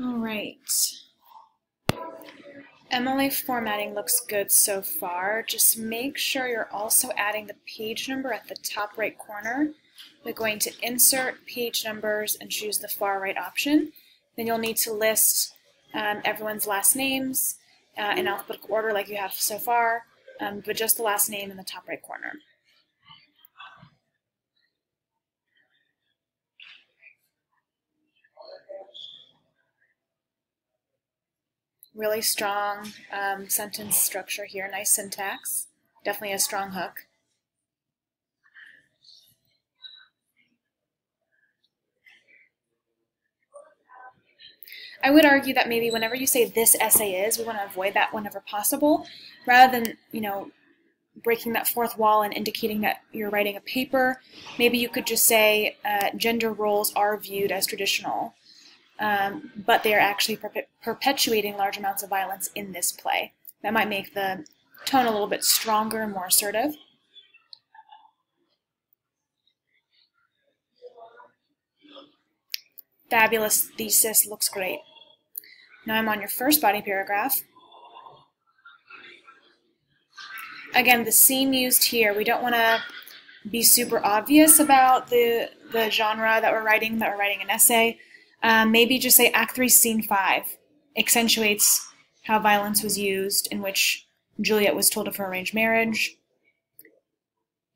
All right. MLA formatting looks good so far. Just make sure you're also adding the page number at the top right corner. We're going to insert page numbers and choose the far right option. Then you'll need to list everyone's last names in alphabetical order like you have so far, but just the last name in the top right corner. Really strong sentence structure here, nice syntax, definitely a strong hook. I would argue that maybe whenever you say this essay is, we want to avoid that whenever possible, rather than, breaking that fourth wall and indicating that you're writing a paper. Maybe you could just say gender roles are viewed as traditional, but they are actually perpetuating large amounts of violence in this play. That might make the tone a little bit stronger and more assertive. Fabulous thesis, looks great. Now I'm on your first body paragraph. Again, the scene used here, we don't want to be super obvious about the genre that we're writing an essay. Maybe just say Act 3, Scene 5. Accentuates how violence was used, in which Juliet was told of her arranged marriage.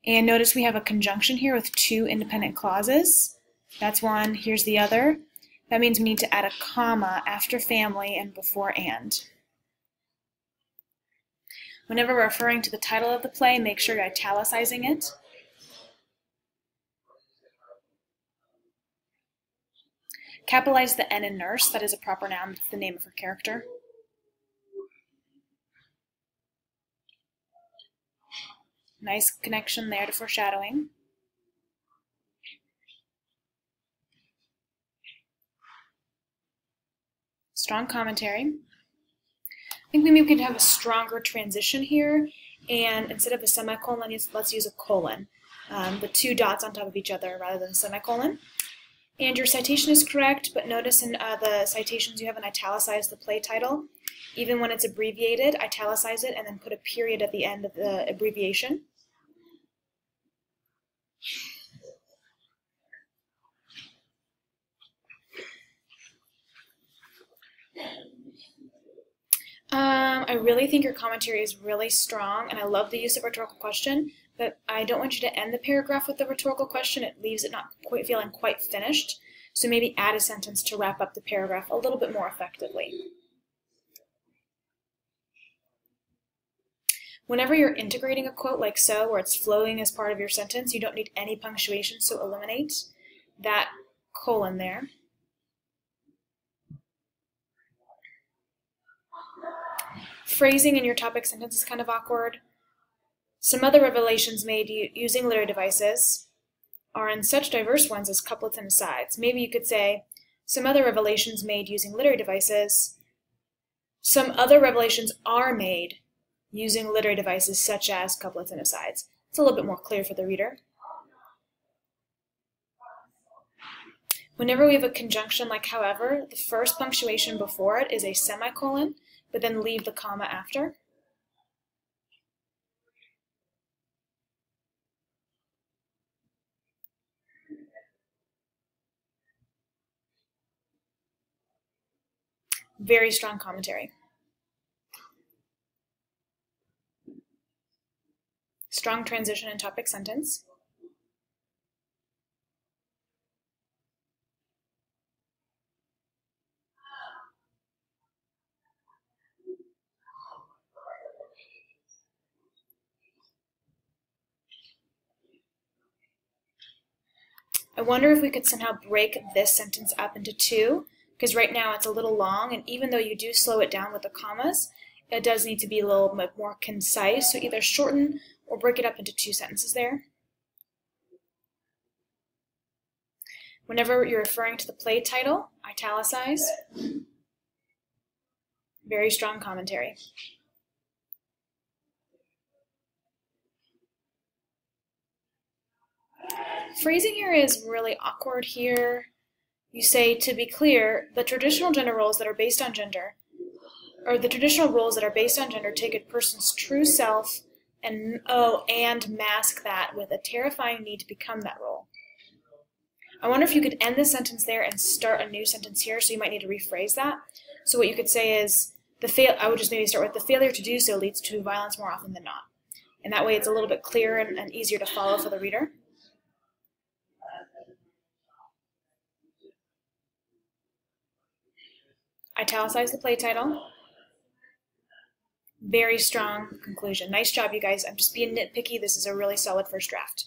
And notice we have a conjunction here with two independent clauses. That's one, here's the other. That means we need to add a comma after family and before and. Whenever we're referring to the title of the play, make sure you're italicizing it. Capitalize the N in nurse, that is a proper noun, it's the name of her character. Nice connection there to foreshadowing. Strong commentary. I think maybe we could have a stronger transition here, and instead of a semicolon, let's use a colon. The two dots on top of each other rather than a semicolon. And your citation is correct, but notice in the citations you haven't italicized the play title. Even when it's abbreviated, italicize it and then put a period at the end of the abbreviation. I really think your commentary is really strong, and I love the use of rhetorical question, but I don't want you to end the paragraph with the rhetorical question. It leaves it not quite feeling quite finished. So maybe add a sentence to wrap up the paragraph a little bit more effectively. Whenever you're integrating a quote like so, where it's flowing as part of your sentence, you don't need any punctuation, so eliminate that colon there. Phrasing in your topic sentence is kind of awkward. Some other revelations made using literary devices are in such diverse ones as couplets and asides. Maybe you could say, some other revelations made using literary devices. Some other revelations are made using literary devices such as couplets and asides. It's a little bit more clear for the reader. Whenever we have a conjunction like however, the first punctuation before it is a semicolon, but then leave the comma after. Very strong commentary. Strong transition in topic sentence. I wonder if we could somehow break this sentence up into two, because right now it's a little long, and even though you do slow it down with the commas, it does need to be a little bit more concise, so either shorten or break it up into two sentences there. Whenever you're referring to the play title, italicize. Very strong commentary. Phrasing here is really awkward here. you say, to be clear, the traditional gender roles that are based on gender, or the traditional roles that are based on gender take a person's true self and mask that with a terrifying need to become that role. I wonder if you could end the sentence there and start a new sentence here, so you might need to rephrase that. So what you could say is, I would just maybe start with, the failure to do so leads to violence more often than not. And that way it's a little bit clearer and easier to follow for the reader. Italicize the play title. Very strong conclusion. Nice job, you guys. I'm just being nitpicky. This is a really solid first draft.